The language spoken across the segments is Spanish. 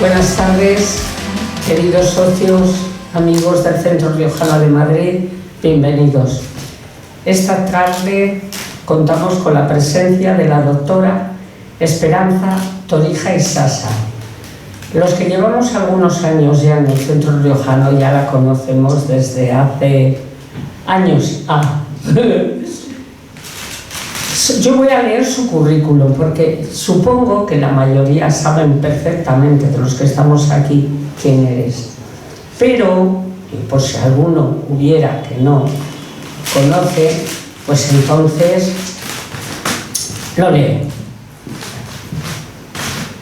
Buenas tardes, queridos socios, amigos del Centro Riojano de Madrid, bienvenidos. Esta tarde contamos con la presencia de la doctora Esperanza Torija y Sasa. Los que llevamos algunos años ya en el Centro Riojano ya la conocemos desde hace años. Yo voy a leer su currículum porque supongo que la mayoría saben perfectamente de los que estamos aquí quién eres. Pero, por si alguno hubiera que no conoce, pues entonces lo leo.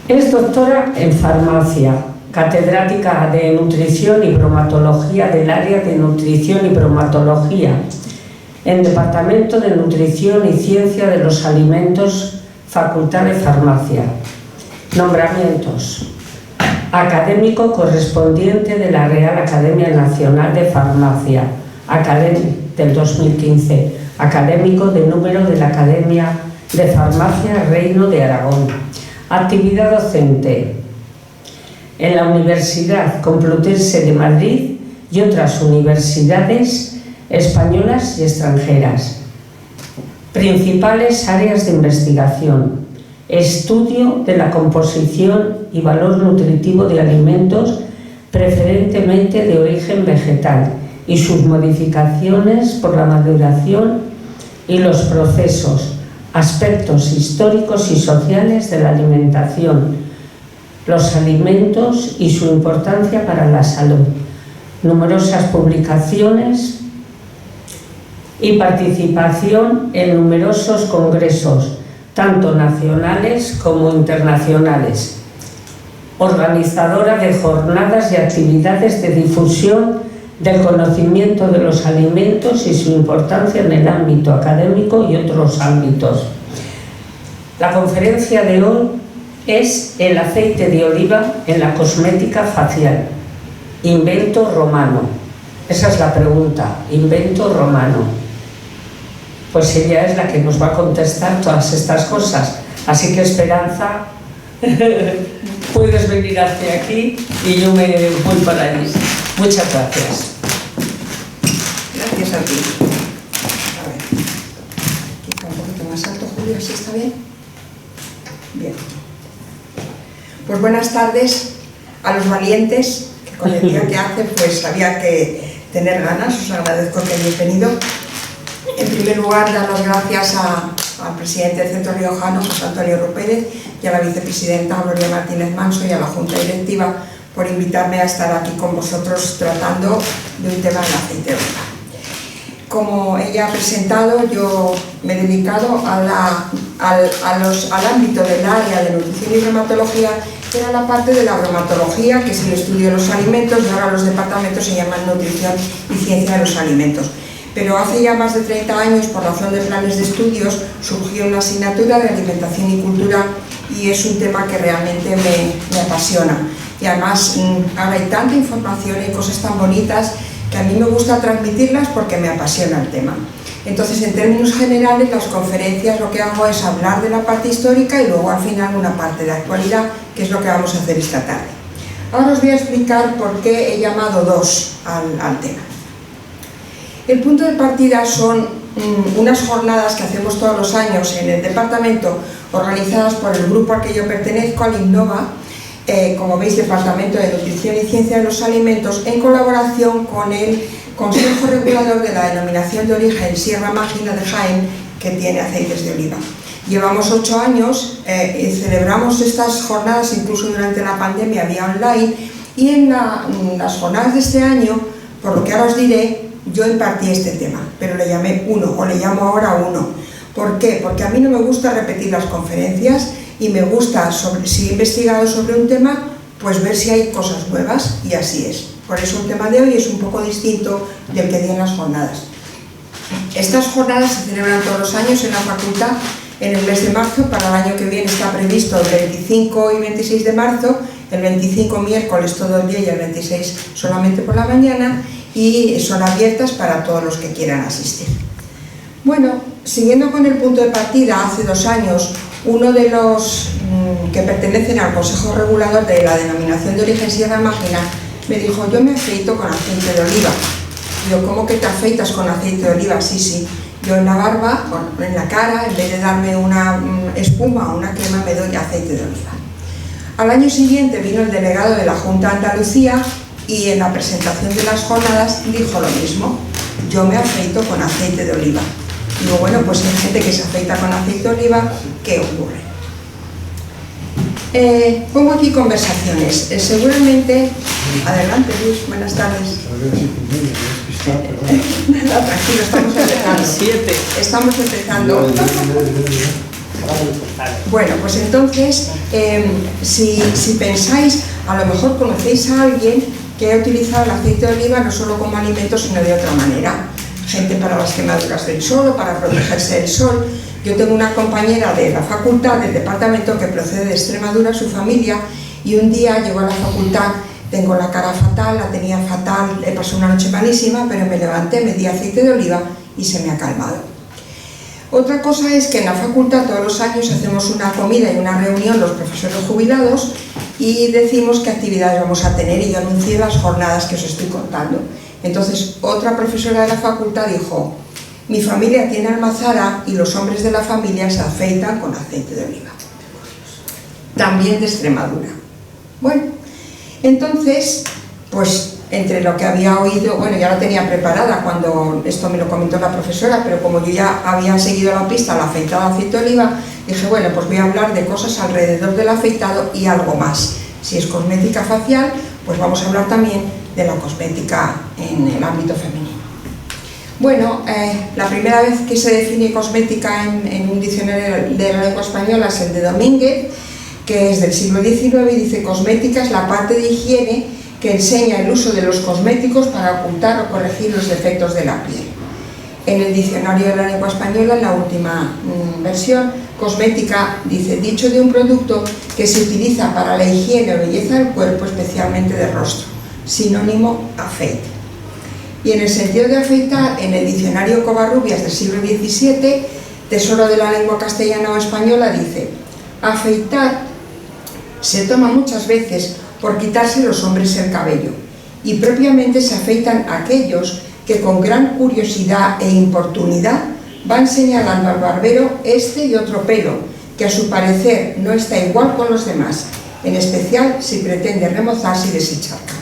Es doctora en farmacia, catedrática de nutrición y bromatología del área de nutrición y bromatología en Departamento de Nutrición y Ciencia de los Alimentos, Facultad de Farmacia. Nombramientos: académico correspondiente de la Real Academia Nacional de Farmacia, del 2015, académico de número de la Academia de Farmacia Reino de Aragón. Actividad docente en la Universidad Complutense de Madrid y otras universidades españolas y extranjeras. Principales áreas de investigación: estudio de la composición y valor nutritivo de alimentos, preferentemente de origen vegetal, y sus modificaciones por la maduración y los procesos, aspectos históricos y sociales de la alimentación, los alimentos y su importancia para la salud. Numerosas publicaciones y participación en numerosos congresos, tanto nacionales como internacionales. Organizadora de jornadas y actividades de difusión del conocimiento de los alimentos y su importancia en el ámbito académico y otros ámbitos. La conferencia de hoy es el aceite de oliva en la cosmética facial. ¿Invento romano? Esa es la pregunta. ¿Invento romano? Pues ella es la que nos va a contestar todas estas cosas. Así que, Esperanza, puedes venir hacia aquí y yo me voy para allí. Muchas gracias. Gracias a ti. A ver, quita un poquito más alto, Julio, ¿así está bien? Bien. Pues buenas tardes a los valientes, que con el día que hace pues había que tener ganas. Os agradezco que hayáis venido. En primer lugar, dar las gracias al presidente del Centro Riojano, José Antonio Rupérez, y a la vicepresidenta Gloria Martínez Manso y a la Junta Directiva por invitarme a estar aquí con vosotros tratando de un tema del aceite de oliva. Como ella ha presentado, yo me he dedicado al ámbito del área de nutrición y bromatología, que era la parte de la bromatología, que es el estudio de los alimentos, y ahora los departamentos se llaman nutrición y ciencia de los alimentos. Pero hace ya más de 30 años, por razón de planes de estudios, surgió una asignatura de alimentación y cultura, y es un tema que realmente me apasiona. Y además ahora hay tanta información y cosas tan bonitas que a mí me gusta transmitirlas porque me apasiona el tema. Entonces, en términos generales, las conferencias lo que hago es hablar de la parte histórica y luego al final una parte de actualidad, que es lo que vamos a hacer esta tarde. Ahora os voy a explicar por qué he llamado dos al tema. El punto de partida son unas jornadas que hacemos todos los años en el departamento, organizadas por el grupo al que yo pertenezco, al INNOVA, como veis, Departamento de Nutrición y Ciencia de los Alimentos, en colaboración con el Consejo Regulador de la Denominación de Origen Sierra Mágina de Jaén, que tiene aceites de oliva. Llevamos 8 años, celebramos estas jornadas incluso durante la pandemia vía online, y en las jornadas de este año, por lo que ahora os diré, yo impartí este tema, pero le llamé uno, o le llamo ahora uno. ¿Por qué? Porque a mí no me gusta repetir las conferencias y me gusta, si he investigado sobre un tema, pues ver si hay cosas nuevas, y así es. Por eso el tema de hoy es un poco distinto del que di en las jornadas. Estas jornadas se celebran todos los años en la facultad en el mes de marzo. Para el año que viene está previsto el 25 y 26 de marzo, el 25 miércoles todo el día y el 26 solamente por la mañana, y son abiertas para todos los que quieran asistir. Bueno, siguiendo con el punto de partida, hace 2 años, uno de los que pertenecen al Consejo Regulador de la Denominación de Origen Sierra Mágina me dijo: yo me afeito con aceite de oliva. Y yo: ¿cómo que te afeitas con aceite de oliva? Sí. Yo en la barba, en la cara, en vez de darme una espuma o una crema, me doy aceite de oliva. Al año siguiente vino el delegado de la Junta de Andalucía y en la presentación de las jornadas dijo lo mismo: yo me afeito con aceite de oliva. Digo, bueno, pues hay gente que se afeita con aceite de oliva, ¿qué ocurre? Pongo aquí conversaciones. Seguramente... Adelante, Luis, buenas tardes. Nada, tranquilo, estamos empezando. Estamos empezando. Bueno, pues entonces, si pensáis, a lo mejor conocéis a alguien que ha utilizado el aceite de oliva no solo como alimento, sino de otra manera. Gente para las quemaduras del sol o para protegerse del sol. Yo tengo una compañera de la facultad, del departamento, que procede de Extremadura, su familia, y un día llegó a la facultad: tengo la cara fatal, la tenía fatal, he pasado una noche malísima, pero me levanté, me di aceite de oliva y se me ha calmado. Otra cosa es que en la facultad todos los años hacemos una comida y una reunión los profesores jubilados y decimos qué actividades vamos a tener, y yo anuncié las jornadas que os estoy contando. Entonces otra profesora de la facultad dijo: mi familia tiene almazara y los hombres de la familia se afeitan con aceite de oliva. También de Extremadura. Bueno, entonces, pues entre lo que había oído, bueno, ya lo tenía preparada cuando esto me lo comentó la profesora, pero como yo ya había seguido la pista al afeitado de aceite de oliva, dije, bueno, pues voy a hablar de cosas alrededor del afeitado y algo más. Si es cosmética facial, pues vamos a hablar también de la cosmética en el ámbito femenino. Bueno, la primera vez que se define cosmética en un diccionario de la lengua española es el de Domínguez, que es del siglo XIX, y dice: cosmética es la parte de higiene que enseña el uso de los cosméticos para ocultar o corregir los defectos de la piel. En el diccionario de la lengua española, en la última versión, cosmética dice: dicho de un producto que se utiliza para la higiene o belleza del cuerpo, especialmente del rostro. Sinónimo: afeite. Y en el sentido de afeitar, en el diccionario Covarrubias del siglo XVII, Tesoro de la lengua castellana o española, dice: afeitar se toma muchas veces por quitarse los hombres el cabello, y propiamente se afeitan aquellos que con gran curiosidad e importunidad van señalando al barbero este y otro pelo, que a su parecer no está igual con los demás, en especial si pretende remozarse y desechar canas.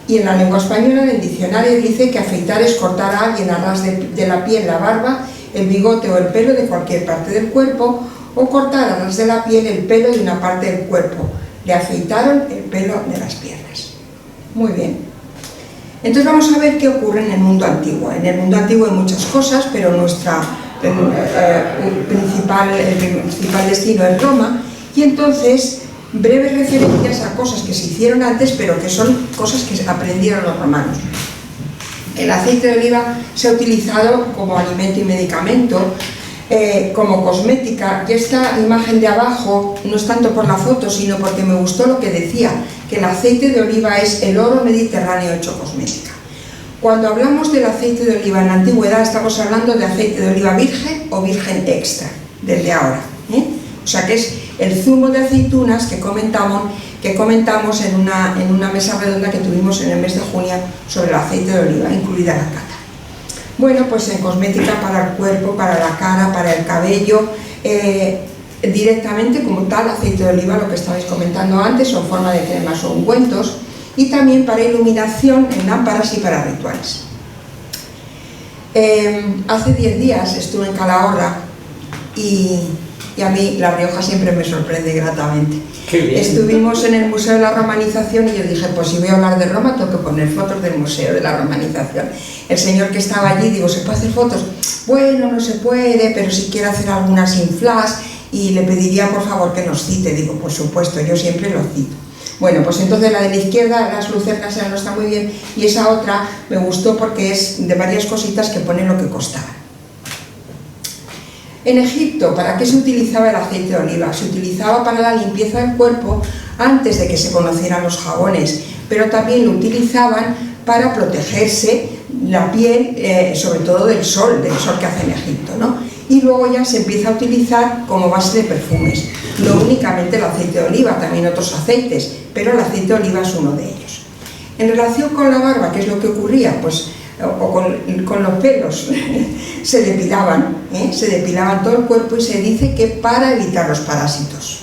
Y en la lengua española, en el diccionario, dice que afeitar es cortar a alguien a ras de la piel la barba, el bigote o el pelo de cualquier parte del cuerpo, o cortar a ras de la piel el pelo de una parte del cuerpo. Le afeitaron el pelo de las piernas. Muy bien. Entonces vamos a ver qué ocurre en el mundo antiguo. En el mundo antiguo hay muchas cosas, pero nuestra principal destino es Roma, y entonces breves referencias a cosas que se hicieron antes, pero que son cosas que aprendieron los romanos. El aceite de oliva se ha utilizado como alimento y medicamento, como cosmética, y esta imagen de abajo no es tanto por la foto, sino porque me gustó lo que decía, que el aceite de oliva es el oro mediterráneo hecho cosmética. Cuando hablamos del aceite de oliva en la antigüedad, estamos hablando de aceite de oliva virgen o virgen extra, del de ahora, O sea que es el zumo de aceitunas que comentamos en una mesa redonda que tuvimos en el mes de junio sobre el aceite de oliva, incluida la cata. Bueno, pues en cosmética para el cuerpo, para la cara, para el cabello, directamente como tal, aceite de oliva, lo que estabais comentando antes, o en forma de cremas o ungüentos, y también para iluminación en lámparas y para rituales. Hace 10 días estuve en Calahorra y a mí La Rioja siempre me sorprende gratamente. Estuvimos en el Museo de la Romanización y yo dije, pues si voy a hablar de Roma tengo que poner fotos del Museo de la Romanización. El señor que estaba allí, digo, ¿se puede hacer fotos? Bueno, no se puede, pero si quiere hacer algunas sin flash, y le pediría por favor que nos cite. Digo, por supuesto, yo siempre lo cito. Bueno, pues entonces la de la izquierda, las lucernas, no está muy bien, y esa otra me gustó porque es de varias cositas que pone lo que costaba. En Egipto, ¿para qué se utilizaba el aceite de oliva? Se utilizaba para la limpieza del cuerpo antes de que se conocieran los jabones, pero también lo utilizaban para protegerse la piel, sobre todo del sol que hace en Egipto, ¿no? Y luego ya se empieza a utilizar como base de perfumes, no únicamente el aceite de oliva, también otros aceites, pero el aceite de oliva es uno de ellos. En relación con la barba, ¿qué es lo que ocurría? Pues, o con los pelos, se depilaban todo el cuerpo, y se dice que para evitar los parásitos.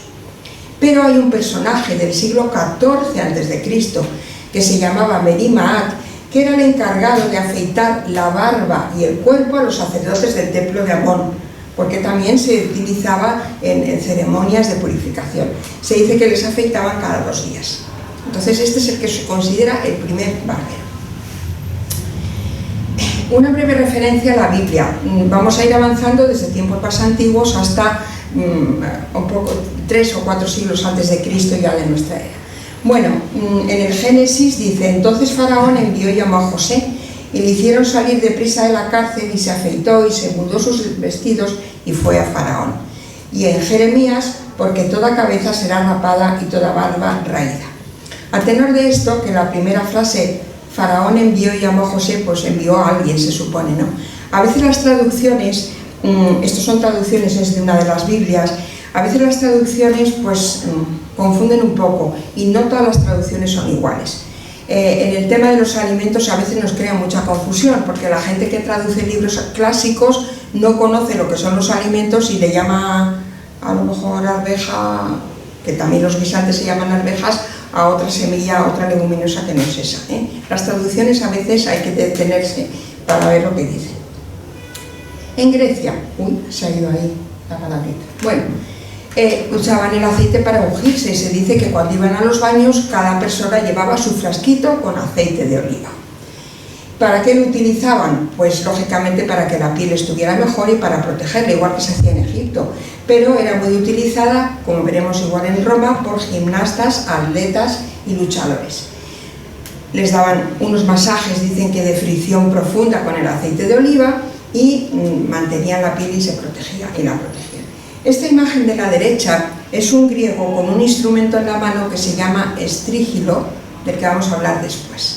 Pero hay un personaje del siglo XIV a.C. que se llamaba Merimaat, que era el encargado de afeitar la barba y el cuerpo a los sacerdotes del templo de Amón, porque también se utilizaba en ceremonias de purificación. Se dice que les afeitaban cada 2 días. Entonces este es el que se considera el primer barbero. Una breve referencia a la Biblia. Vamos a ir avanzando desde tiempos más antiguos hasta un poco 3 o 4 siglos antes de Cristo, ya de nuestra era. Bueno, en el Génesis dice: entonces Faraón envió y llamó a José, y le hicieron salir deprisa de la cárcel, y se afeitó y se mudó sus vestidos y fue a Faraón. Y en Jeremías: porque toda cabeza será rapada y toda barba raída. A tenor de esto, que la primera frase, Faraón envió y llamó a José, pues envió a alguien, se supone, ¿no? A veces las traducciones, estas son traducciones desde una de las Biblias, a veces las traducciones pues confunden un poco, y no todas las traducciones son iguales. En el tema de los alimentos a veces nos crea mucha confusión, porque la gente que traduce libros clásicos no conoce lo que son los alimentos y le llama a lo mejor arveja, que también los guisantes se llaman arvejas, a otra semilla, a otra leguminosa que no es esa. Las traducciones a veces hay que detenerse para ver lo que dicen. En Grecia, se ha ido ahí la palabrita. Bueno, usaban el aceite para ungirse. Se dice que cuando iban a los baños, cada persona llevaba su frasquito con aceite de oliva. ¿Para qué lo utilizaban? Pues lógicamente para que la piel estuviera mejor y para protegerla, igual que se hacía en Egipto. Pero era muy utilizada, como veremos igual en Roma, por gimnastas, atletas y luchadores. Les daban unos masajes, dicen que de fricción profunda con el aceite de oliva, y mantenían la piel y se protegía, y la protegían. Esta imagen de la derecha es un griego con un instrumento en la mano que se llama estrígilo, del que vamos a hablar después.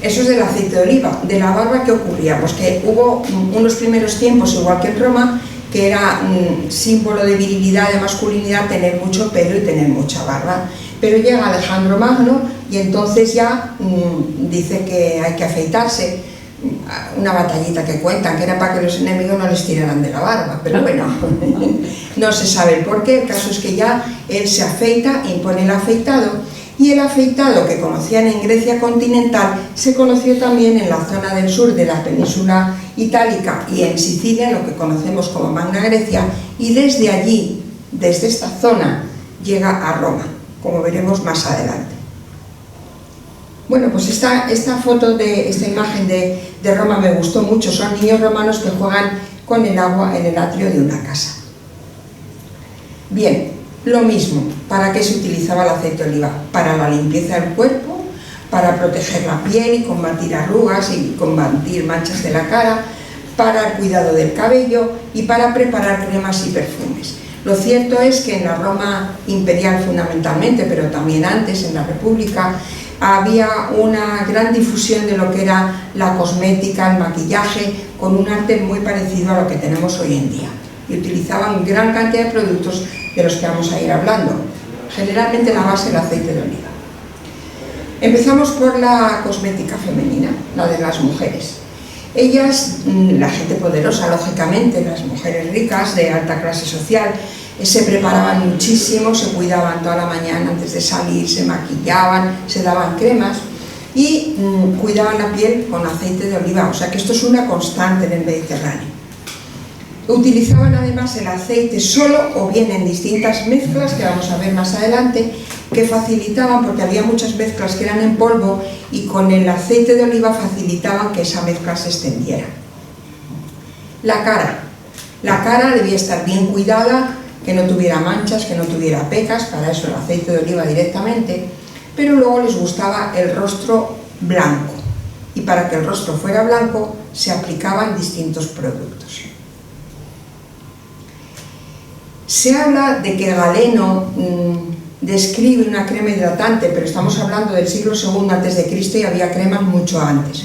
Eso es del aceite de oliva. De la barba, ¿qué ocurría? Pues que hubo unos primeros tiempos, igual que en Roma, que era símbolo de virilidad, de masculinidad, tener mucho pelo y tener mucha barba. Pero llega Alejandro Magno y entonces ya dice que hay que afeitarse. Una batallita que cuentan, que era para que los enemigos no les tiraran de la barba, pero bueno, no se sabe el por qué. El caso es que ya él se afeita, impone el afeitado. Y el afeitado que conocían en Grecia continental se conoció también en la zona del sur de la península itálica y en Sicilia, lo que conocemos como Magna Grecia, y desde allí, desde esta zona, llega a Roma, como veremos más adelante. Bueno, pues esta foto, esta imagen de Roma me gustó mucho. Son niños romanos que juegan con el agua en el atrio de una casa. Bien. Lo mismo, ¿para qué se utilizaba el aceite de oliva? Para la limpieza del cuerpo, para proteger la piel y combatir arrugas y combatir manchas de la cara, para el cuidado del cabello y para preparar cremas y perfumes. Lo cierto es que en la Roma imperial fundamentalmente, pero también antes, en la República, había una gran difusión de lo que era la cosmética, el maquillaje, con un arte muy parecido a lo que tenemos hoy en día. Y utilizaban gran cantidad de productos de los que vamos a ir hablando, generalmente la base del aceite de oliva. Empezamos por la cosmética femenina, la de las mujeres. Ellas, la gente poderosa, lógicamente, las mujeres ricas de alta clase social, se preparaban muchísimo, se cuidaban toda la mañana antes de salir, se maquillaban, se daban cremas y cuidaban la piel con aceite de oliva, o sea que esto es una constante en el Mediterráneo. Utilizaban además el aceite solo o bien en distintas mezclas, que vamos a ver más adelante, que facilitaban, porque había muchas mezclas que eran en polvo, y con el aceite de oliva facilitaban que esa mezcla se extendiera. La cara debía estar bien cuidada, que no tuviera manchas, que no tuviera pecas, para eso el aceite de oliva directamente, pero luego les gustaba el rostro blanco, y para que el rostro fuera blanco se aplicaban distintos productos. Se habla de que Galeno describe una crema hidratante, pero estamos hablando del siglo II a.C. y había cremas mucho antes,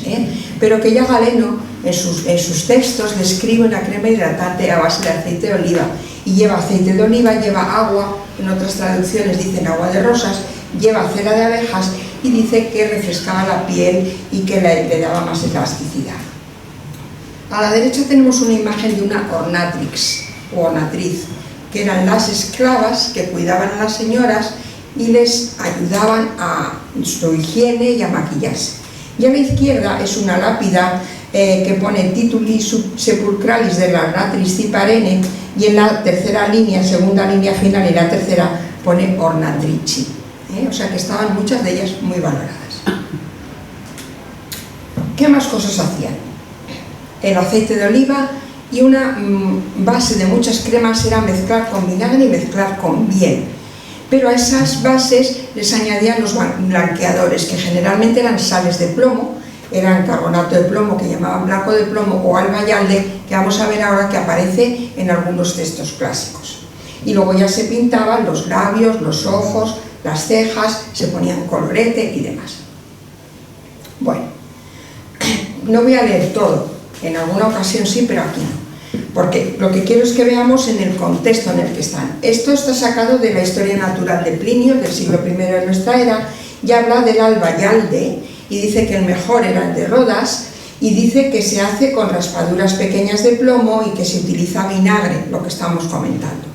pero que ya Galeno en sus textos describe una crema hidratante a base de aceite de oliva, y lleva aceite de oliva, lleva agua, en otras traducciones dicen agua de rosas, lleva cera de abejas y dice que refrescaba la piel y que le daba más elasticidad. A la derecha tenemos una imagen de una ornatrix o ornatriz, que eran las esclavas que cuidaban a las señoras y les ayudaban a su higiene y a maquillarse. Y a la izquierda es una lápida que pone Tituli Sepulcralis de la Ornatrix Ciparene, y en la tercera línea, segunda línea final y la tercera pone Ornatrici. O sea que estaban muchas de ellas muy valoradas. ¿Qué más cosas hacían? El aceite de oliva, y una base de muchas cremas era mezclar con vinagre y mezclar con miel. Pero a esas bases les añadían los blanqueadores, que generalmente eran sales de plomo, eran carbonato de plomo, que llamaban blanco de plomo, o albayalde, que vamos a ver ahora que aparece en algunos textos clásicos. Y luego ya se pintaban los labios, los ojos, las cejas, se ponían colorete y demás. Bueno, no voy a leer todo, en alguna ocasión sí, pero aquí no, porque lo que quiero es que veamos en el contexto en el que están. Esto está sacado de la Historia Natural de Plinio, del siglo I de nuestra era, y habla del albayalde, y dice que el mejor era el de Rodas, y dice que se hace con raspaduras pequeñas de plomo y que se utiliza vinagre, lo que estamos comentando.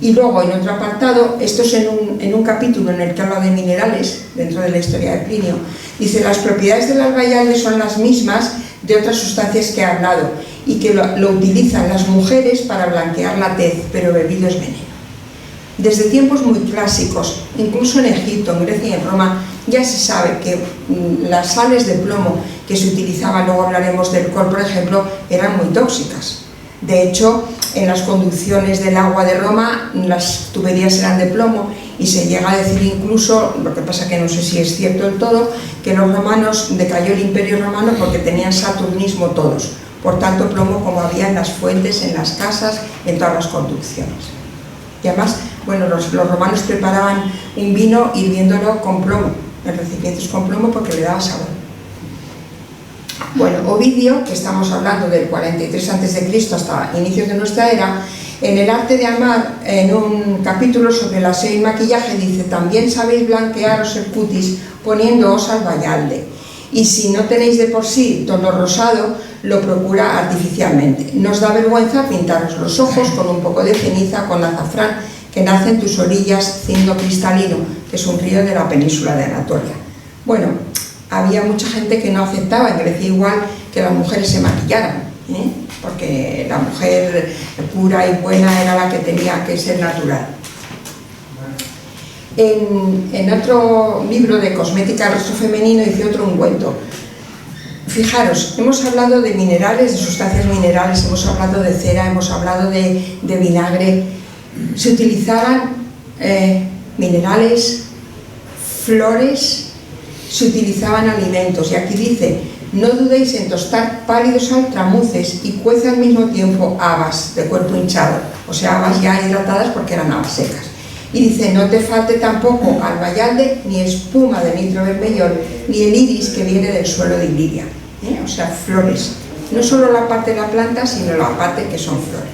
Y luego en otro apartado, esto es en un capítulo en el que habla de minerales, dentro de la Historia de Plinio, dice: las propiedades del albayalde son las mismas de otras sustancias que he hablado, y que lo utilizan las mujeres para blanquear la tez, pero bebido es veneno. Desde tiempos muy clásicos, incluso en Egipto, en Grecia y en Roma, ya se sabe que las sales de plomo que se utilizaban, luego hablaremos del alcohol, por ejemplo, eran muy tóxicas. De hecho, en las conducciones del agua de Roma, las tuberías eran de plomo, y se llega a decir incluso, lo que pasa que no sé si es cierto del todo, que los romanos, decayó el Imperio Romano porque tenían saturnismo todos. Por tanto, plomo como había en las fuentes, en las casas, en todas las conducciones. Y además, bueno, los romanos preparaban un vino hirviéndolo con plomo, en recipientes con plomo, porque le daba sabor. Bueno, Ovidio, que estamos hablando del 43 a.C. hasta inicios de nuestra era, en el Arte de Amar, en un capítulo sobre el aseo y maquillaje, dice: también sabéis blanquearos el cutis poniéndoos albayalde, y si no tenéis de por sí tono rosado, lo procura artificialmente. Nos da vergüenza pintaros los ojos con un poco de ceniza, con azafrán, que nace en tus orillas, Cindo cristalino, que es un río de la península de Anatolia. Bueno, había mucha gente que no aceptaba, en Grecia igual, que las mujeres se maquillaran, porque la mujer pura y buena era la que tenía que ser natural. En otro libro de cosmética del rostro femenino dice otro ungüento. Fijaros, hemos hablado de minerales, de sustancias minerales, hemos hablado de cera, hemos hablado de vinagre. Se utilizaban minerales, flores, se utilizaban alimentos, y aquí dice: no dudéis en tostar pálidos altramuces y cueza al mismo tiempo habas de cuerpo hinchado, o sea, habas ya hidratadas porque eran habas secas. Y dice: no te falte tampoco albayalde, ni espuma de nitro vermellón, ni el iris que viene del suelo de Iliria. O sea, flores. No solo la parte de la planta, sino la parte que son flores.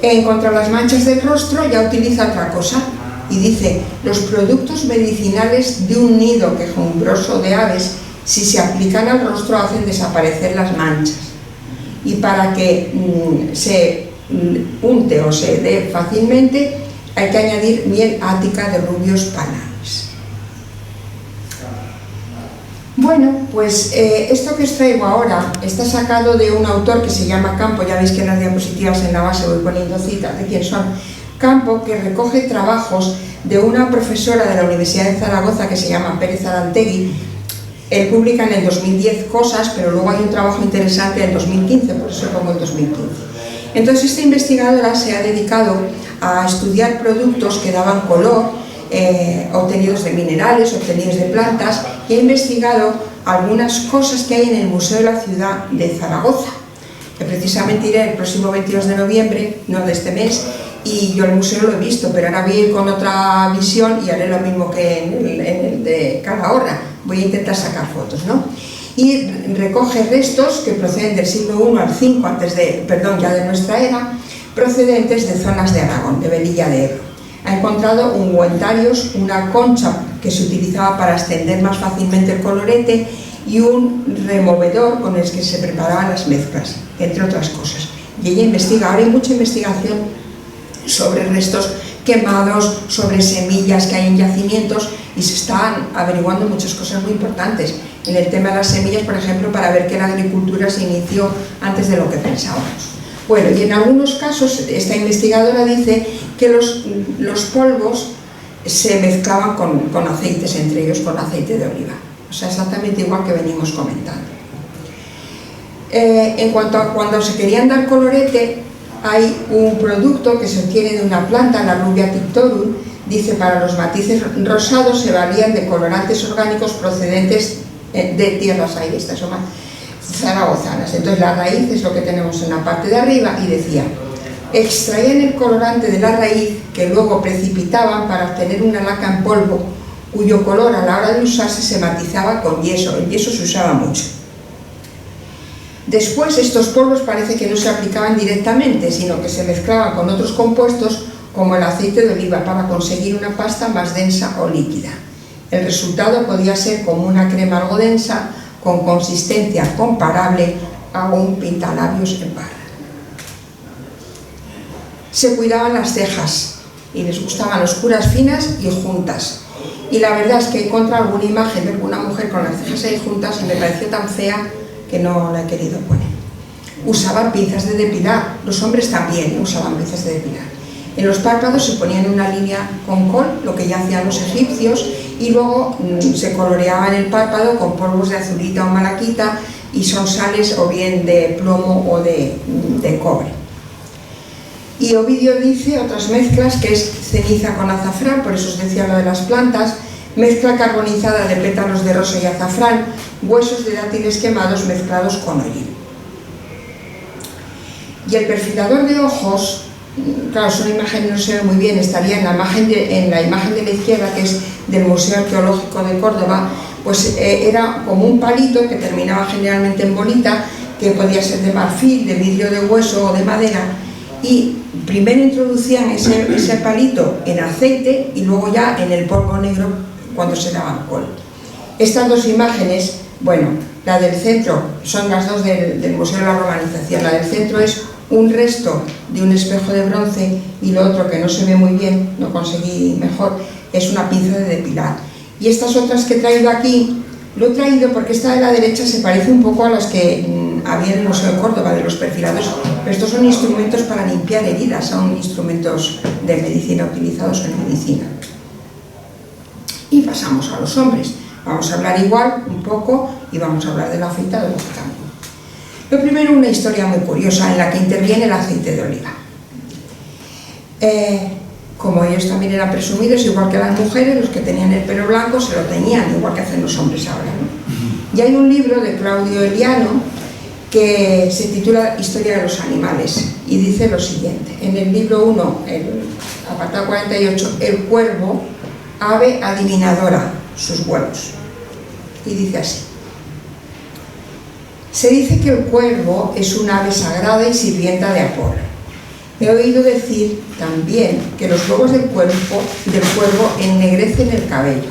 En cuanto a las manchas del rostro, ya utiliza otra cosa, y dice: los productos medicinales de un nido quejumbroso de aves, si se aplican al rostro, hacen desaparecer las manchas. Y para que se unte o se dé fácilmente, hay que añadir miel ática de rubios pananos. Bueno, pues esto que os traigo ahora está sacado de un autor que se llama Campo. Ya veis que en las diapositivas en la base voy poniendo citas de quién son. Campo, que recoge trabajos de una profesora de la Universidad de Zaragoza que se llama Pérez Arantegui. Él publica en el 2010 cosas, pero luego hay un trabajo interesante en el 2015, por eso pongo el 2015. Entonces esta investigadora se ha dedicado a estudiar productos que daban color, obtenidos de minerales, obtenidos de plantas, y ha investigado algunas cosas que hay en el Museo de la Ciudad de Zaragoza, que precisamente iré el próximo 22 de noviembre, no de este mes, y yo el museo lo he visto, pero ahora voy a ir con otra visión y haré lo mismo que en el de Calahorra. Voy a intentar sacar fotos, ¿no? Y recoge restos que proceden del siglo I al V ya de nuestra era, procedentes de zonas de Aragón, de Velilla de Ebro. Ha encontrado ungüentarios, una concha que se utilizaba para extender más fácilmente el colorete y un removedor con el que se preparaban las mezclas, entre otras cosas. Y ella investiga, ahora hay mucha investigación sobre restos quemados, sobre semillas que hay en yacimientos, y se están averiguando muchas cosas muy importantes. En el tema de las semillas, por ejemplo, para ver que la agricultura se inició antes de lo que pensábamos. Bueno, y en algunos casos esta investigadora dice que los polvos se mezclaban con aceites, entre ellos con aceite de oliva. O sea, exactamente igual que venimos comentando. En cuanto a cuando se querían dar colorete, hay un producto que se obtiene de una planta, la Rubia pictorum. Dice, para los matices rosados se valían de colorantes orgánicos procedentes de tierras ahí, estas son zaragozanas. Entonces la raíz es lo que tenemos en la parte de arriba, y decía, extraían el colorante de la raíz que luego precipitaban para obtener una laca en polvo cuyo color a la hora de usarse se matizaba con yeso. El yeso se usaba mucho. Después estos polvos parece que no se aplicaban directamente, sino que se mezclaban con otros compuestos como el aceite de oliva para conseguir una pasta más densa o líquida. El resultado podía ser como una crema algo densa con consistencia comparable a un pintalabios en barra. Se cuidaban las cejas y les gustaban oscuras, finas y juntas. Y la verdad es que he encontrado alguna imagen de alguna mujer con las cejas ahí juntas y me pareció tan fea que no la he querido poner. Usaban pinzas de depilar, los hombres también usaban pinzas de depilar. En los párpados se ponían una línea con col, lo que ya hacían los egipcios, y luego se coloreaba en el párpado con polvos de azurita o malaquita, y son sales o bien de plomo o de cobre. Y Ovidio dice otras mezclas, que es ceniza con azafrán, por eso os decía lo de las plantas, mezcla carbonizada de pétalos de rosa y azafrán, huesos de dátiles quemados mezclados con hollín. Y el perfilador de ojos, claro, es una imagen que no se ve muy bien, estaría en la imagen de la izquierda, que es del Museo Arqueológico de Córdoba, pues era como un palito que terminaba generalmente en bolita, que podía ser de marfil, de vidrio de hueso o de madera, y primero introducían ese palito en aceite y luego ya en el polvo negro cuando se daba alcohol. Estas dos imágenes, bueno, la del centro son las dos del Museo de la Romanización. La del centro es un resto de un espejo de bronce, y lo otro, que no se ve muy bien, no conseguí mejor, es una pinza de depilar. Y estas otras que he traído aquí, lo he traído porque esta de la derecha se parece un poco a las que había en el Museo de Córdoba, de los perfilados, pero estos son instrumentos para limpiar heridas, son instrumentos de medicina utilizados en medicina. Y pasamos a los hombres. Vamos a hablar igual un poco y vamos a hablar del afeitado también. Lo primero, una historia muy curiosa en la que interviene el aceite de oliva. Como ellos también eran presumidos, igual que las mujeres, los que tenían el pelo blanco se lo tenían, igual que hacen los hombres ahora, ¿no? Y hay un libro de Claudio Eliano que se titula Historia de los animales, y dice lo siguiente. En el libro 1, el apartado 48, el cuervo, ave adivinadora, sus huevos. Y dice así: se dice que el cuervo es un ave sagrada y sirvienta de Apolo. He oído decir también que los huevos del cuervo ennegrecen el cabello.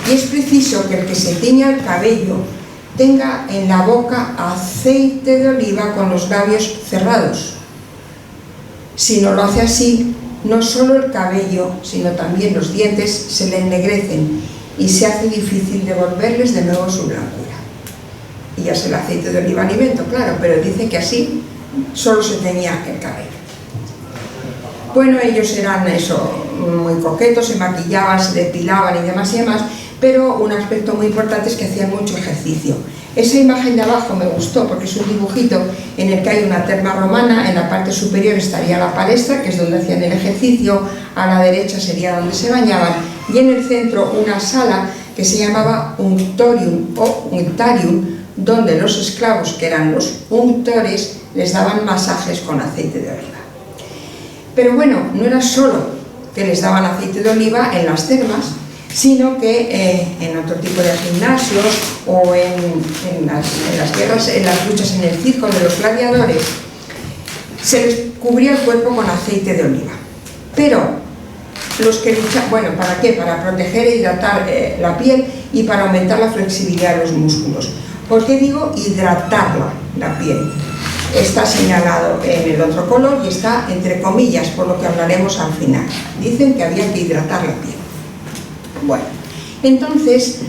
Y es preciso que el que se tiña el cabello tenga en la boca aceite de oliva con los labios cerrados. Si no lo hace así, no solo el cabello, sino también los dientes se le ennegrecen y se hace difícil devolverles de nuevo su blancura. Y ya es el aceite de oliva alimento, claro, pero dice que así solo se teñía el cabello. Bueno, ellos eran eso, muy coquetos, se maquillaban, se depilaban y demás, pero un aspecto muy importante es que hacían mucho ejercicio. Esa imagen de abajo me gustó porque es un dibujito en el que hay una terma romana. En la parte superior estaría la palestra, que es donde hacían el ejercicio, a la derecha sería donde se bañaban, y en el centro una sala que se llamaba unctorium o unctarium, donde los esclavos, que eran los unctores, les daban masajes con aceite de oliva. Pero bueno, no era solo que les daban aceite de oliva en las termas, sino que en otro tipo de gimnasios o en las guerras, en las luchas en el circo de los gladiadores, se les cubría el cuerpo con aceite de oliva. Pero los que luchan, bueno, ¿para qué? Para proteger e hidratar la piel y para aumentar la flexibilidad de los músculos. ¿Por qué digo hidratarla, la piel? Está señalado en el otro color y está entre comillas, por lo que hablaremos al final. Dicen que había que hidratar la piel. Bueno, entonces,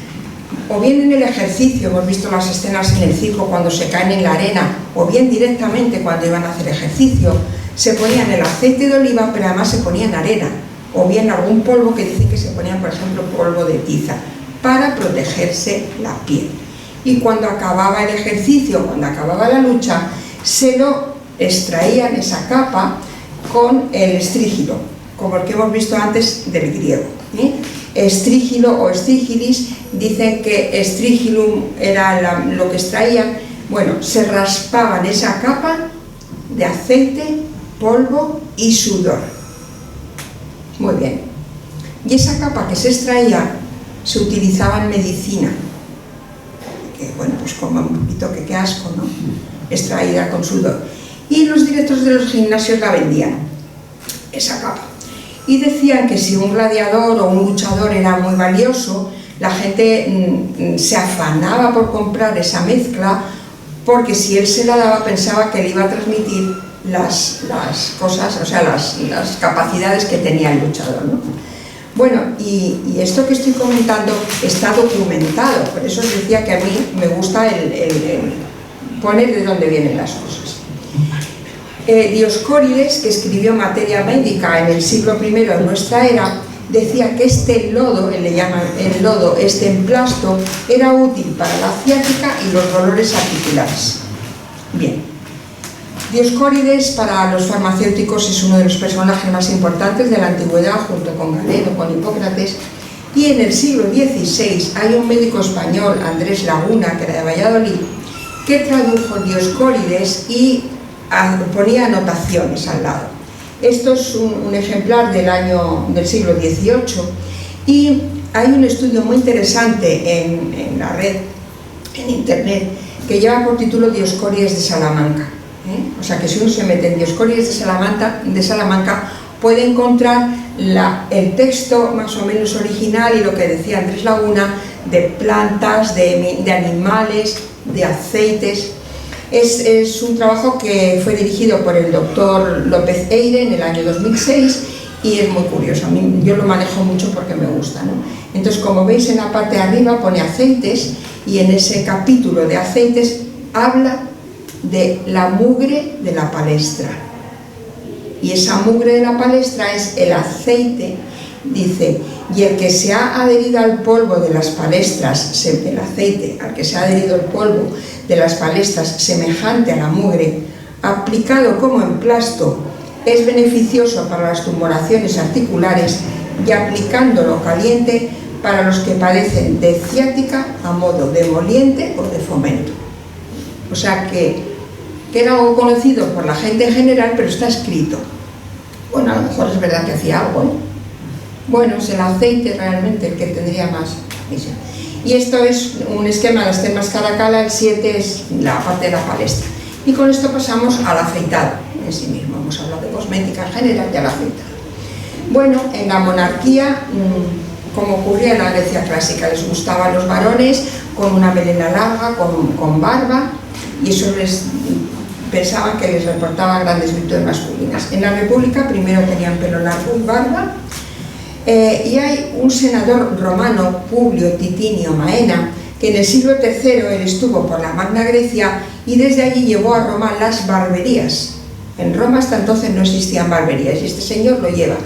o bien en el ejercicio, hemos visto las escenas en el circo cuando se caen en la arena, o bien directamente cuando iban a hacer ejercicio, se ponían el aceite de oliva, pero además se ponían arena, o bien algún polvo que dicen que se ponían, por ejemplo, polvo de tiza, para protegerse la piel. Y cuando acababa el ejercicio, cuando acababa la lucha, se lo extraían esa capa con el estrígilo, como el que hemos visto antes del griego. Estrígilo o estrígilis, dicen que estrígilum era lo que extraían. Bueno, se raspaban esa capa de aceite, polvo y sudor. Muy bien. Y esa capa que se extraía se utilizaba en medicina. Que bueno, pues como un poquito que qué asco, ¿no? Extraída con sudor. Y los directores de los gimnasios la vendían, esa capa. Y decían que si un gladiador o un luchador era muy valioso, la gente se afanaba por comprar esa mezcla, porque si él se la daba pensaba que le iba a transmitir las cosas, o sea, las capacidades que tenía el luchador, ¿no? Bueno, y esto que estoy comentando está documentado, por eso os decía que a mí me gusta el poner de dónde vienen las cosas. Dioscórides, que escribió Materia Médica en el siglo I de nuestra era, decía que este lodo, le llaman el lodo, este emplasto, era útil para la ciática y los dolores articulares. Bien, Dioscórides para los farmacéuticos es uno de los personajes más importantes de la antigüedad, junto con Galeno, con Hipócrates, y en el siglo XVI hay un médico español, Andrés Laguna, que era de Valladolid, que tradujo Dioscórides y ponía anotaciones al lado. Esto es un ejemplar del siglo XVIII y hay un estudio muy interesante en la red, en internet, que lleva por título Dioscórides de Salamanca. O sea que si uno se mete en Dioscórides de Salamanca puede encontrar el texto más o menos original y lo que decía Andrés Laguna de plantas, de animales, de aceites. Es un trabajo que fue dirigido por el doctor López Eire en el año 2006 y es muy curioso. A mí, yo lo manejo mucho porque me gusta, ¿no? Entonces, como veis, en la parte de arriba pone aceites y en ese capítulo de aceites habla de la mugre de la palestra. Y esa mugre de la palestra es el aceite, dice, y el que se ha adherido al polvo de las palestras, el aceite al que se ha adherido el polvo de las palestras semejante a la mugre, aplicado como emplasto, es beneficioso para las tumoraciones articulares y aplicándolo caliente para los que padecen de ciática a modo de emoliente o de fomento. O sea que era algo conocido por la gente en general, pero está escrito. Bueno, a lo mejor es verdad que hacía algo, ¿no? Bueno, es el aceite realmente el que tendría más misión. Y esto es un esquema de las termas Caracalla, el 7 es la parte de la palestra. Y con esto pasamos al afeitado en sí mismo. Hemos hablado de cosmética en general y al afeitado. Bueno, en la monarquía, como ocurría en la Grecia clásica, les gustaban los varones con una melena larga, con barba, y eso pensaban que les reportaba grandes virtudes masculinas. En la República primero tenían pelo largo y barba, y hay un senador romano, Publio Titinio Maena, que en el siglo III él estuvo por la Magna Grecia y desde allí llevó a Roma las barberías. En Roma hasta entonces no existían barberías y este señor lo lleva.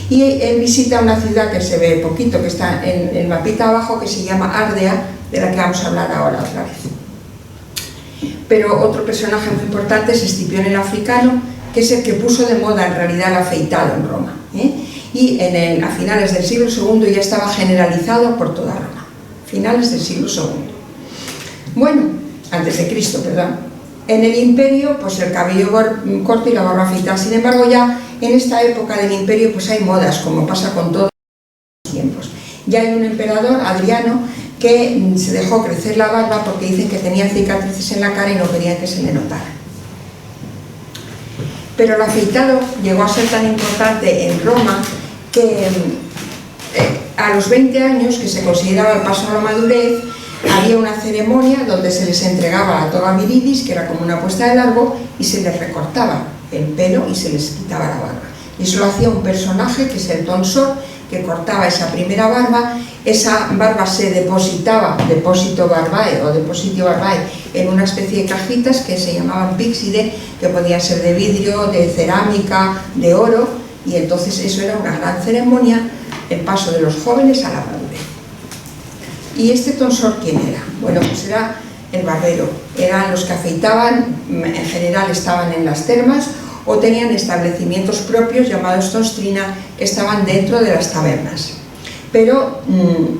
Y él visita una ciudad que se ve poquito, que está en el mapita abajo, que se llama Ardea, de la que vamos a hablar ahora otra vez. Pero otro personaje muy importante es Escipión el Africano, que es el que puso de moda en realidad el afeitado en Roma. Y a finales del siglo II ya estaba generalizado por toda Roma. Finales del siglo II. Bueno, antes de Cristo, perdón. En el Imperio, pues el cabello corto y la barba afeitada. Sin embargo, ya en esta época del imperio pues hay modas, como pasa con todos los tiempos. Ya hay un emperador, Adriano, que se dejó crecer la barba porque dicen que tenía cicatrices en la cara y no querían que se le notara. Pero el afeitado llegó a ser tan importante en Roma que a los 20 años, que se consideraba el paso a la madurez, había una ceremonia donde se les entregaba la toga viridis, que era como una puesta de largo, y se les recortaba el pelo y se les quitaba la barba. Y eso lo hacía un personaje que es el tonsor, que cortaba esa primera barba. Esa barba se depositaba, depósito barbae o depositio barbae, en una especie de cajitas que se llamaban píxide, que podían ser de vidrio, de cerámica, de oro, y entonces eso era una gran ceremonia, el paso de los jóvenes a la madurez. ¿Y este tonsor quién era? Bueno, pues era el barbero. Eran los que afeitaban, en general estaban en las termas o tenían establecimientos propios llamados tonstrina, que estaban dentro de las tabernas. Pero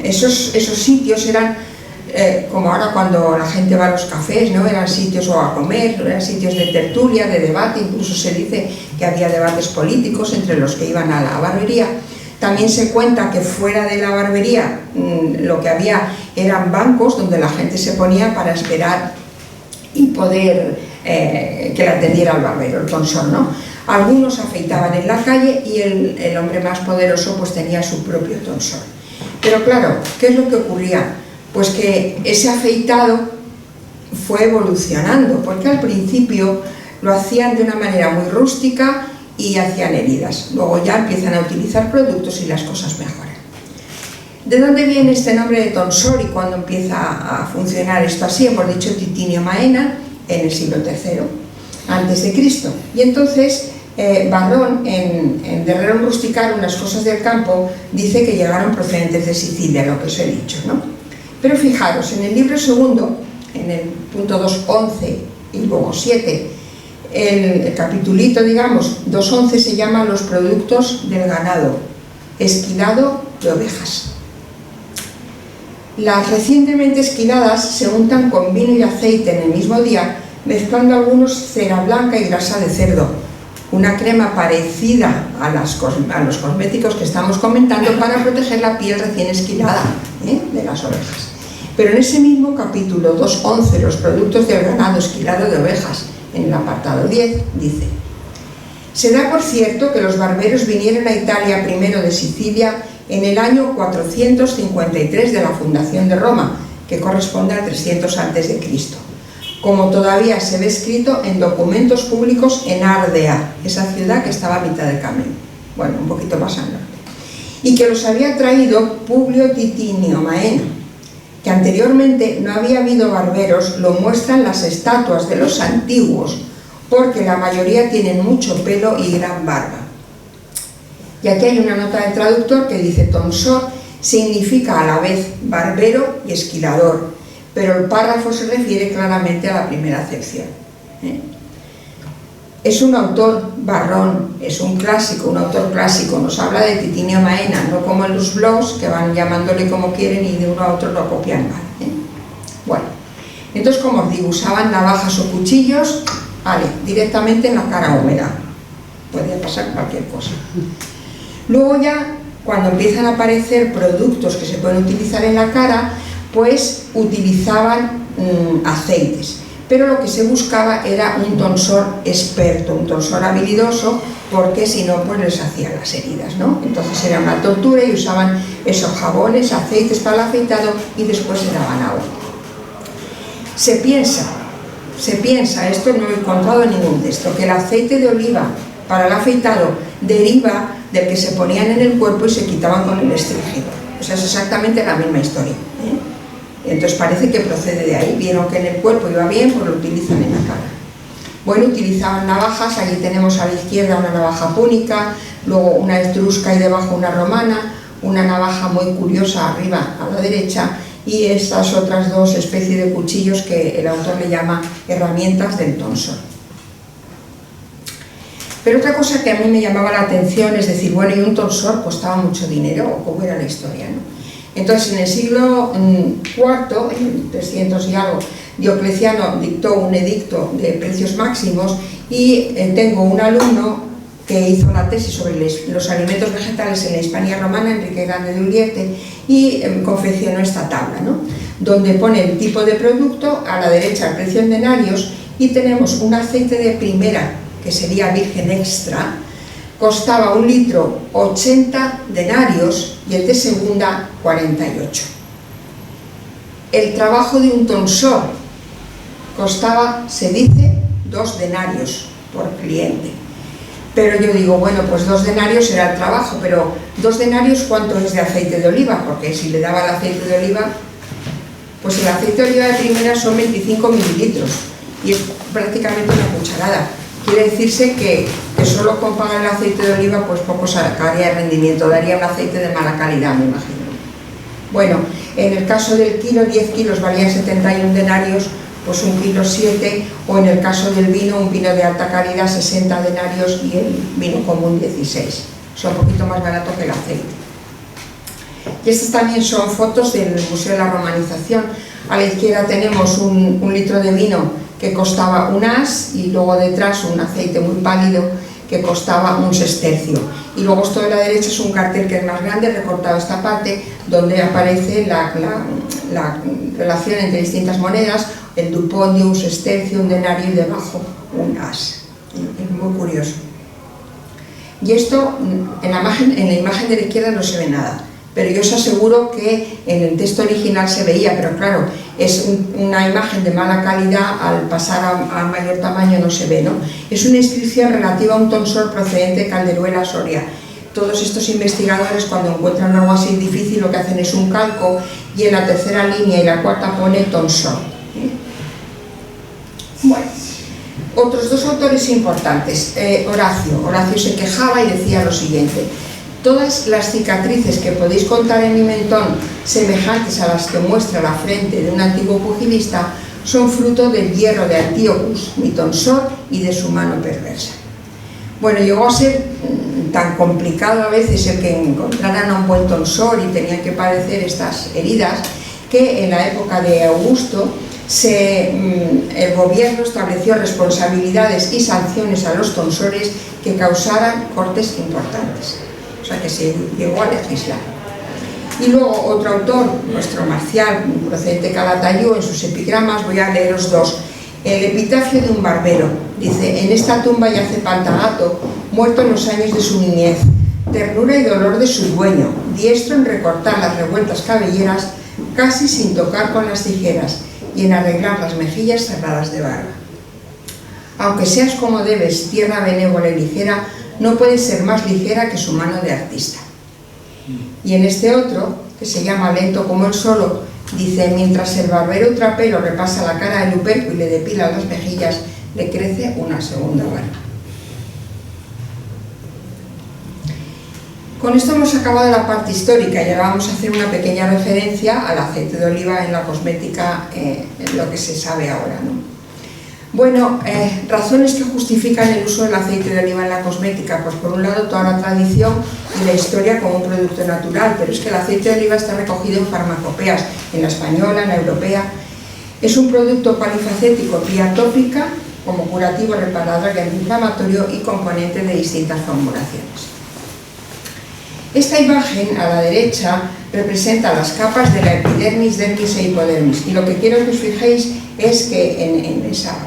esos sitios eran como ahora cuando la gente va a los cafés, ¿no? Eran sitios o a comer, eran sitios de tertulia, de debate, incluso se dice que había debates políticos entre los que iban a la barbería. También se cuenta que fuera de la barbería lo que había eran bancos donde la gente se ponía para esperar y poder que le atendiera el barbero, el tonsor, ¿no? Algunos afeitaban en la calle y el hombre más poderoso pues tenía su propio tonsor. Pero claro, ¿qué es lo que ocurría? Pues que ese afeitado fue evolucionando, porque al principio lo hacían de una manera muy rústica y hacían heridas. Luego ya empiezan a utilizar productos y las cosas mejoran. ¿De dónde viene este nombre de tonsor y cuándo empieza a funcionar esto así? Hemos dicho Titinio Maena en el siglo III antes de Cristo. Y entonces Varrón, en De Rerum Rusticarum, unas cosas del campo, dice que llegaron procedentes de Sicilia, lo que os he dicho, ¿no? Pero fijaros, en el libro segundo, en el punto 2.11 y luego 7, el capitulito, digamos, 2.11 se llama los productos del ganado, esquilado de ovejas. Las recientemente esquiladas se untan con vino y aceite en el mismo día, mezclando algunos cera blanca y grasa de cerdo, una crema parecida a los cosméticos que estamos comentando para proteger la piel recién esquilada de las ovejas. Pero en ese mismo capítulo 2.11, los productos del ganado esquilado de ovejas, en el apartado 10, dice: se da por cierto que los barberos vinieron a Italia primero de Sicilia en el año 453 de la fundación de Roma, que corresponde al 300 a.C., como todavía se ve escrito en documentos públicos en Ardea, esa ciudad que estaba a mitad del camino, bueno, un poquito más al norte, y que los había traído Publio Titinio Maena, que anteriormente no había habido barberos, lo muestran las estatuas de los antiguos, porque la mayoría tienen mucho pelo y gran barba. Y aquí hay una nota del traductor que dice: tonsor significa a la vez barbero y esquilador, pero el párrafo se refiere claramente a la primera acepción. Es un autor, Varrón, es un clásico, un autor clásico, nos habla de Titinio Maena, no como en los blogs que van llamándole como quieren y de uno a otro lo copian mal. Bueno, entonces, como os digo, usaban navajas o cuchillos, vale, directamente en la cara húmeda, podía pasar cualquier cosa. Luego ya, cuando empiezan a aparecer productos que se pueden utilizar en la cara, pues utilizaban aceites, pero lo que se buscaba era un tonsor experto, un tonsor habilidoso, porque si no pues les hacían las heridas, ¿no? Entonces era una tortura y usaban esos jabones, aceites para el afeitado y después se daban agua. Se piensa, esto no lo he encontrado en ningún texto, que el aceite de oliva para el afeitado deriva del que se ponían en el cuerpo y se quitaban con el estrígido. O sea, es exactamente la misma historia, Entonces parece que procede de ahí. Vieron que en el cuerpo iba bien, pues lo utilizan en la cara. Bueno, utilizaban navajas. Allí tenemos a la izquierda una navaja púnica, luego una etrusca y debajo una romana, una navaja muy curiosa arriba a la derecha, y estas otras dos especies de cuchillos que el autor le llama herramientas del tonsor. Pero otra cosa que a mí me llamaba la atención es decir, bueno, y un tonsor costaba mucho dinero, o cómo era la historia, ¿no? Entonces, en el siglo IV, en 300 y algo, Diocleciano dictó un edicto de precios máximos y tengo un alumno, que hizo la tesis sobre los alimentos vegetales en la Hispania romana, Enrique Grande de Uriarte, y confeccionó esta tabla, ¿no?, donde pone el tipo de producto, a la derecha el precio en denarios, y tenemos un aceite de primera, que sería virgen extra, costaba un litro 80 denarios y el de segunda 48. El trabajo de un tonsor costaba, se dice, 2 denarios por cliente. Pero yo digo, bueno, pues 2 denarios era el trabajo, pero 2 denarios, ¿cuánto es de aceite de oliva? Porque si le daba el aceite de oliva, pues el aceite de oliva de primera son 25 mililitros y es prácticamente una cucharada. Quiere decirse que solo con pagar el aceite de oliva, pues poco sacaría de rendimiento, daría un aceite de mala calidad, me imagino. Bueno, en el caso del kilo, 10 kilos valían 71 denarios, pues un kilo 7, o en el caso del vino, un vino de alta calidad 60 denarios y el vino común 16. Es un poquito más barato que el aceite. Y estas también son fotos del Museo de la Romanización. A la izquierda tenemos un litro de vino que costaba un as, y luego detrás un aceite muy pálido que costaba un sestercio. Y luego esto de la derecha es un cartel que es más grande, recortado esta parte, donde aparece la relación entre distintas monedas, el dupondio, un sestercio, un denario y debajo un as. Es muy curioso. Y esto en la imagen de la izquierda no se ve nada, pero yo os aseguro que en el texto original se veía, pero claro, es una imagen de mala calidad, al pasar a mayor tamaño no se ve, ¿no? Es una inscripción relativa a un tonsor procedente de Calderuela, Soria. Todos estos investigadores, cuando encuentran algo así difícil, lo que hacen es un calco, y en la tercera línea y la cuarta pone tonsor. Bueno, otros 2 autores importantes. Horacio se quejaba y decía lo siguiente: todas las cicatrices que podéis contar en mi mentón, semejantes a las que muestra la frente de un antiguo pugilista, son fruto del hierro de Antíocus, mi tonsor, y de su mano perversa. Bueno, llegó a ser tan complicado a veces el que encontraran a un buen tonsor y tenían que padecer estas heridas, que en la época de Augusto el gobierno estableció responsabilidades y sanciones a los tonsores que causaran cortes importantes. O sea que se llegó a legislar. Y luego otro autor, nuestro Marcial, procedente de Calatayud, en sus epigramas, voy a leeros 2. El epitafio de un barbero dice: en esta tumba yace Pantagato, muerto en los años de su niñez, ternura y dolor de su dueño, diestro en recortar las revueltas cabelleras casi sin tocar con las tijeras, y en arreglar las mejillas cerradas de barba. Aunque seas como debes, tierra benévola y ligera, no puedes ser más ligera que su mano de artista. Y en este otro, que se llama Lento como el solo, dice: mientras el barbero trapero repasa la cara de Luperco y le depila las mejillas, le crece una segunda barba. Con esto hemos acabado la parte histórica y ahora vamos a hacer una pequeña referencia al aceite de oliva en la cosmética, en lo que se sabe ahora, ¿no? Bueno, razones que justifican el uso del aceite de oliva en la cosmética. Pues por un lado toda la tradición y la historia como un producto natural, pero es que el aceite de oliva está recogido en farmacopeas, en la española, en la europea. Es un producto polifacético vía tópica, como curativo, reparador y antiinflamatorio, y componente de distintas formulaciones. Esta imagen a la derecha representa las capas de la epidermis, dermis e hipodermis, y lo que quiero que os fijéis es que en esa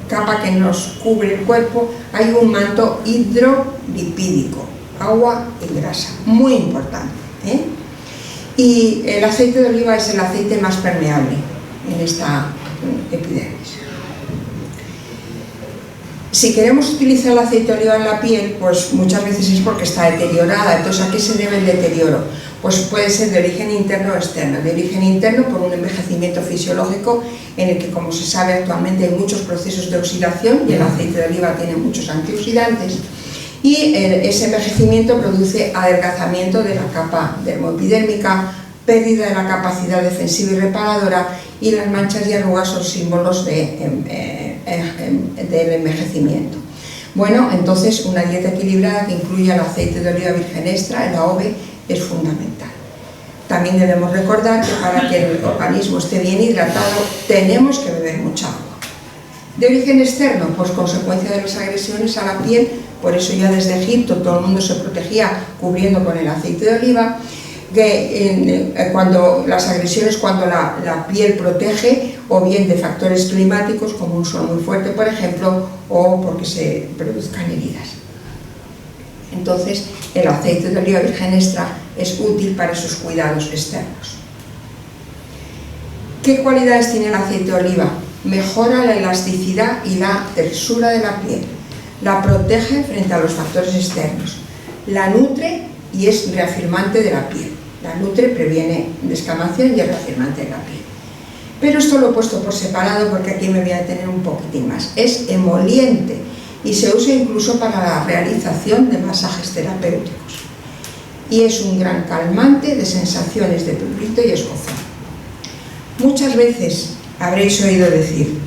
capa que nos cubre el cuerpo hay un manto hidrolipídico, agua y grasa, muy importante, ¿eh? Y el aceite de oliva es el aceite más permeable en esta epidermis. Si queremos utilizar el aceite de oliva en la piel, pues muchas veces es porque está deteriorada. Entonces, ¿a qué se debe el deterioro? Pues puede ser de origen interno o externo. De origen interno por un envejecimiento fisiológico en el que, como se sabe actualmente, hay muchos procesos de oxidación y el aceite de oliva tiene muchos antioxidantes, y ese envejecimiento produce adelgazamiento de la capa dermoepidérmica, pérdida de la capacidad defensiva y reparadora, y las manchas y arrugas son símbolos del envejecimiento. Bueno, entonces una dieta equilibrada que incluya el aceite de oliva virgen extra, el AOVE, es fundamental. También debemos recordar que para que el organismo esté bien hidratado tenemos que beber mucha agua. De origen externo, pues consecuencia de las agresiones a la piel, por eso ya desde Egipto todo el mundo se protegía cubriendo con el aceite de oliva, que cuando las agresiones, cuando la piel protege, o bien de factores climáticos como un sol muy fuerte, por ejemplo, o porque se produzcan heridas. Entonces, el aceite de oliva virgen extra es útil para esos cuidados externos. ¿Qué cualidades tiene el aceite de oliva? Mejora la elasticidad y la tersura de la piel, la protege frente a los factores externos, la nutre y es reafirmante de la piel. La nutre, previene descamación y es reafirmante de la piel. Pero esto lo he puesto por separado porque aquí me voy a detener un poquitín más. Es emoliente y se usa incluso para la realización de masajes terapéuticos. Y es un gran calmante de sensaciones de prurito y escozor. Muchas veces habréis oído decir,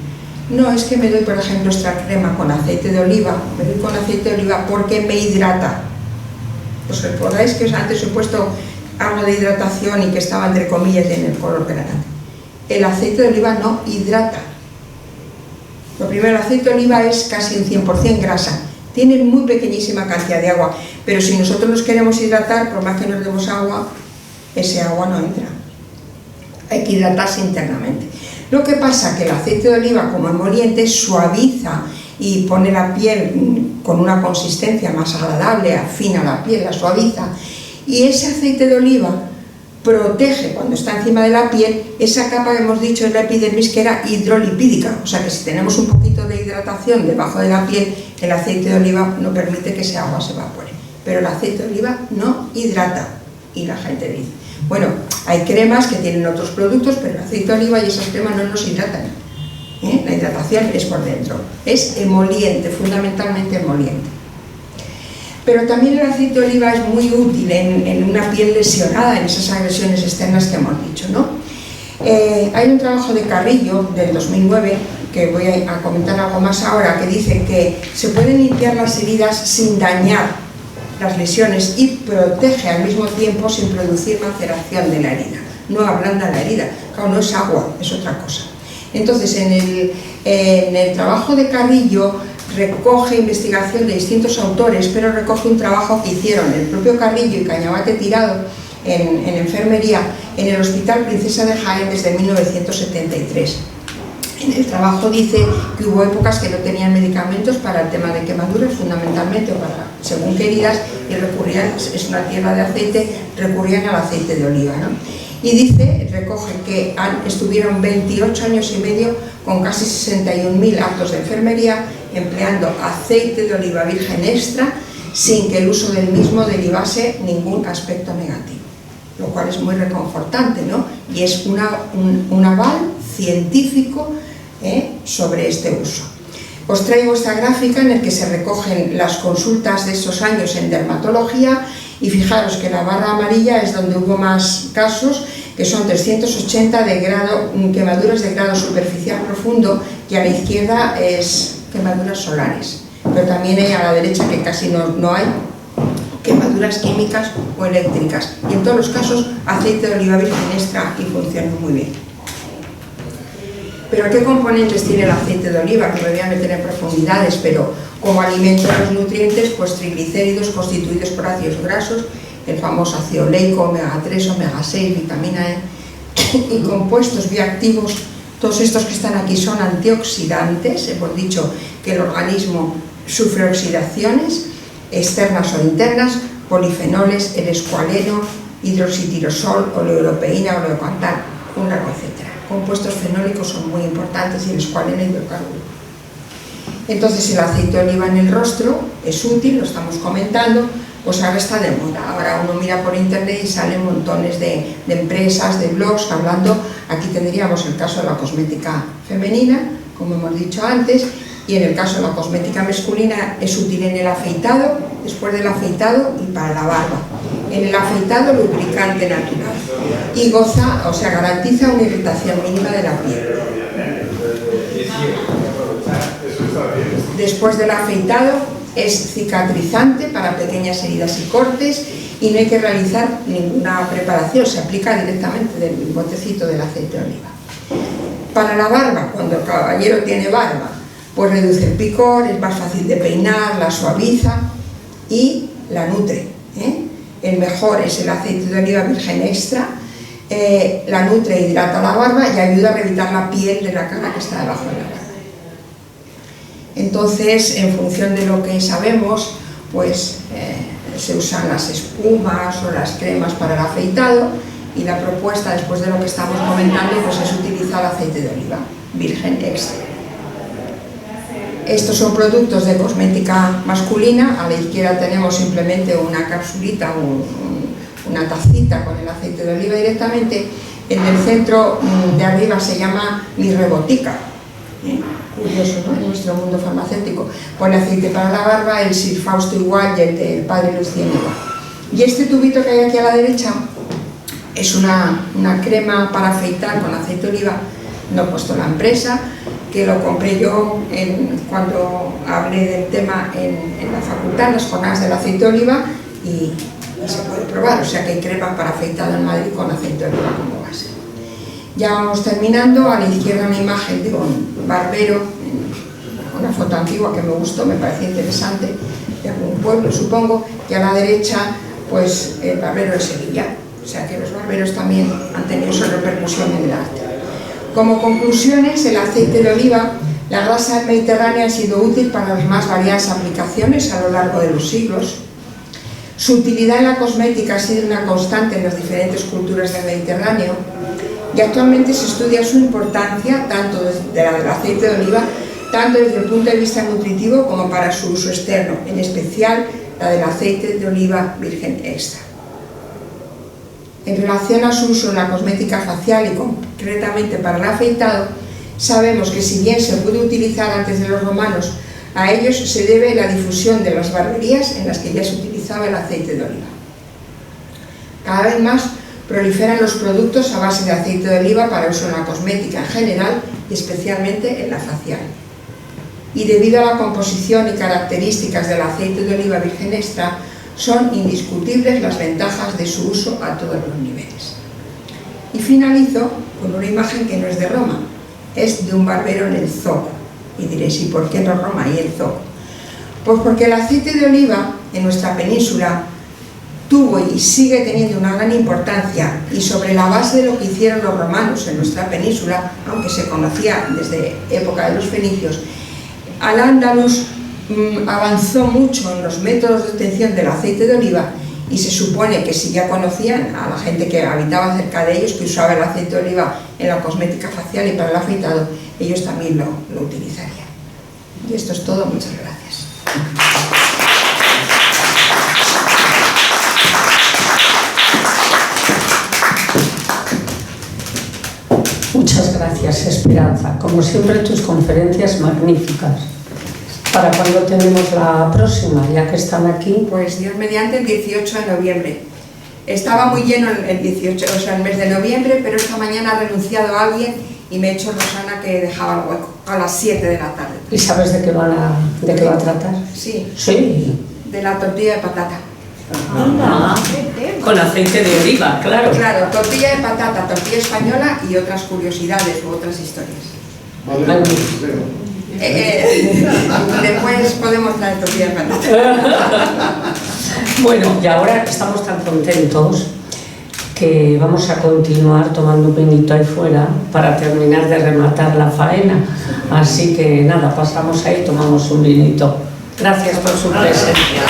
no, es que me doy, por ejemplo, esta crema con aceite de oliva, me doy con aceite de oliva porque me hidrata. ¿Os recordáis que antes os he puesto algo de hidratación y que estaba entre comillas en el color granate? El aceite de oliva no hidrata. Lo primero, el aceite de oliva es casi un 100% grasa, tiene muy pequeñísima cantidad de agua, pero si nosotros nos queremos hidratar, por más que nos demos agua, ese agua no entra. Hay que hidratarse internamente. Lo que pasa es que el aceite de oliva, como emoliente, suaviza y pone la piel con una consistencia más agradable, afina la piel, la suaviza, y ese aceite de oliva protege cuando está encima de la piel esa capa que hemos dicho en la epidermis que era hidrolipídica, o sea que si tenemos un poquito de hidratación debajo de la piel, el aceite de oliva no permite que ese agua se evapore, pero el aceite de oliva no hidrata. Y la gente dice, bueno, hay cremas que tienen otros productos, pero el aceite de oliva y esas cremas no nos hidratan. La hidratación es por dentro, es emoliente, fundamentalmente emoliente. Pero también el aceite de oliva es muy útil en una piel lesionada, en esas agresiones externas que hemos dicho, ¿no? Hay un trabajo de Carrillo del 2009, que voy a comentar algo más ahora, que dice que se pueden limpiar las heridas sin dañar las lesiones y protege al mismo tiempo sin producir maceración de la herida. No ablanda la herida, claro, no es agua, es otra cosa. Entonces, en el trabajo de Carrillo recoge investigación de distintos autores, pero recoge un trabajo que hicieron el propio Carrillo y Cañabate Tirado en enfermería en el Hospital Princesa de Jaén desde 1973. En el trabajo dice que hubo épocas que no tenían medicamentos para el tema de quemaduras, fundamentalmente, o para según qué heridas, y recurrían, es una tierra de aceite, recurrían al aceite de oliva, ¿no? Y dice, recoge que estuvieron 28 años y medio con casi 61.000 actos de enfermería empleando aceite de oliva virgen extra sin que el uso del mismo derivase ningún aspecto negativo, lo cual es muy reconfortante, ¿no? Y es un aval científico sobre este uso. Os traigo esta gráfica en la que se recogen las consultas de estos años en dermatología y fijaros que la barra amarilla es donde hubo más casos, que son 380 de quemaduras de grado superficial profundo, y a la izquierda es quemaduras solares, pero también hay a la derecha, que casi no hay, quemaduras químicas o eléctricas, y en todos los casos aceite de oliva virgen extra y funciona muy bien. ¿Pero qué componentes tiene el aceite de oliva? Que me voy a meter en profundidades, pero como alimento de los nutrientes, pues triglicéridos constituidos por ácidos grasos, el famoso ácido oleico, omega 3, omega 6, vitamina E, y compuestos bioactivos. Todos estos que están aquí son antioxidantes. Hemos dicho que el organismo sufre oxidaciones externas o internas, polifenoles, el escualeno, hidroxitirosol, oleoproteína, oleocantal, un largo etcétera. Compuestos fenólicos son muy importantes y el escualeno y hidrocarburo. Entonces el aceite de oliva en el rostro es útil, lo estamos comentando, pues ahora está de moda. Ahora uno mira por internet y salen montones de empresas, de blogs hablando. Aquí tendríamos el caso de la cosmética femenina, como hemos dicho antes, y en el caso de la cosmética masculina es útil en el afeitado, después del afeitado y para la barba. En el afeitado, lubricante natural, y garantiza una irritación mínima de la piel. Después del afeitado es cicatrizante para pequeñas heridas y cortes, y no hay que realizar ninguna preparación, se aplica directamente del botecito del aceite de oliva. Para la barba, cuando el caballero tiene barba, pues reduce el picor, es más fácil de peinar, la suaviza y la nutre, ¿eh? El mejor es el aceite de oliva virgen extra. La nutre e hidrata la barba y ayuda a revitar la piel de la cara que está debajo de la barba. Entonces, en función de lo que sabemos, pues se usan las espumas o las cremas para el afeitado, y la propuesta, después de lo que estamos comentando, pues es utilizar aceite de oliva virgen extra. Estos son productos de cosmética masculina. A la izquierda tenemos simplemente una capsulita, una tacita con el aceite de oliva directamente. En el centro de arriba se llama Mi Rebotica, curioso, ¿no?, en nuestro mundo farmacéutico. Pone aceite para la barba, el Sir Fausto igual y el del Padre Lucien igual. Y este tubito que hay aquí a la derecha es una crema para afeitar con aceite de oliva. No he puesto la empresa, que lo compré yo cuando hablé del tema en la facultad, en las jornadas del aceite de oliva, y se puede probar. O sea que hay crema para afeitado en Madrid con aceite de oliva como base. Ya vamos terminando. A la izquierda una imagen de un barbero, una foto antigua que me gustó, me parecía interesante, de algún pueblo supongo, y a la derecha pues el barbero de Sevilla. O sea que los barberos también han tenido su repercusión en el arte. Como conclusiones, el aceite de oliva, la grasa del Mediterráneo ha sido útil para las más variadas aplicaciones a lo largo de los siglos. Su utilidad en la cosmética ha sido una constante en las diferentes culturas del Mediterráneo, y actualmente se estudia su importancia, tanto de la del aceite de oliva, tanto desde el punto de vista nutritivo como para su uso externo, en especial la del aceite de oliva virgen extra. En relación a su uso en la cosmética facial y concretamente para el afeitado, sabemos que si bien se pudo utilizar antes de los romanos, a ellos se debe la difusión de las barberías en las que ya se utilizaba el aceite de oliva. Cada vez más proliferan los productos a base de aceite de oliva para uso en la cosmética en general y especialmente en la facial. Y debido a la composición y características del aceite de oliva virgen extra, son indiscutibles las ventajas de su uso a todos los niveles. Y finalizo con una imagen que no es de Roma, es de un barbero en el Zoco. Y diréis, ¿y por qué no Roma y el Zoco? Pues porque el aceite de oliva en nuestra península tuvo y sigue teniendo una gran importancia, y sobre la base de lo que hicieron los romanos en nuestra península, aunque se conocía desde época de los fenicios, Al-Ándalus avanzó mucho en los métodos de obtención del aceite de oliva, y se supone que si ya conocían a la gente que habitaba cerca de ellos, que usaba el aceite de oliva en la cosmética facial y para el afeitado, ellos también lo utilizarían. Y esto es todo, muchas gracias. Muchas gracias, Esperanza. Como siempre, tus conferencias magníficas. ¿Para cuándo tenemos la próxima, ya que están aquí? Pues Dios mediante, el 18 de noviembre. Estaba muy lleno el 18, o sea, el mes de noviembre, pero esta mañana ha renunciado a alguien y me ha hecho Rosana que dejaba el hueco a las 7 de la tarde. ¿Y sabes de qué va a tratar? Sí. Sí. De la tortilla de patata. Ah, con aceite de oliva, claro. Claro, tortilla de patata, tortilla española y otras curiosidades u otras historias. Vale. Después podemos traer tortilla de patata. Bueno, y ahora estamos tan contentos que vamos a continuar tomando un vinito ahí fuera para terminar de rematar la faena. Así que nada, pasamos ahí y tomamos un vinito. Gracias por su presencia.